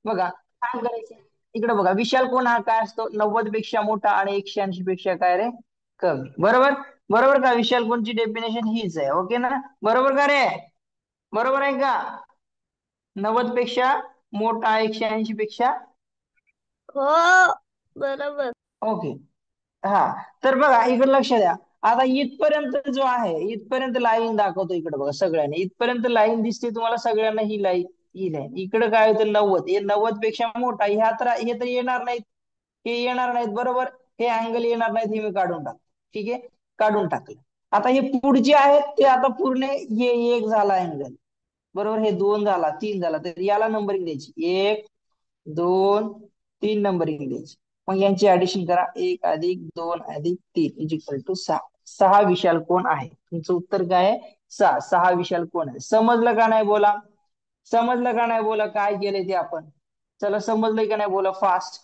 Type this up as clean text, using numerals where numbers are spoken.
बघा काय करायचं, इकडे बघा विशाल कोण हा काय असतो, 90 पेक्षा मोठा आणि 180 पेक्षा काय रे कमी, बरोबर. बरोबर का, विशाल कोणची डेफिनेशन हीच आहे, ओके ना. बरोबर का रे, बरोबर आहे का. 90 पेक्षा मोठा, 180 पेक्षा, हो, बरोबर. ओके. हा, तर बघा इकडे लक्ष द्या. आता इथपर्यंत जो आहे, इथपर्यंत लाईन दाखवतो इकडे बघा सगळ्यांनी, इथपर्यंत लाईन दिसते तुम्हाला सगळ्यांना, ही लाईन इकडे काय होतं 90, हे 90 पेक्षा मोठा, हे तर येणार नाहीत, हे येणार नाहीत बरोबर. हे अँगल येणार नाहीत, हे मी काढून टाकतो. ठीक आहे, काढून टाकलं. आता हे पुढचे आहेत ते आता पूर्ण, हे एक झाला अँगल, बरोबर, हे दोन झाला, तीन झाला, तर याला नंबरिंग द्यायची, एक, दोन, तीन नंबरिंग द्यायची. मग यांची ऍडिशन करा, एक अधिक दोन अधिक तीन इज इक्वल टू सहा. सहा विशाल कोण आहे, तुमचं उत्तर काय आहे, सहा. सहा विशाल कोण आहे. समजलं का नाही बोला, समजलं का नाही बोला, काय केलंय ते आपण. चला समजलंय का नाही बोला फास्ट.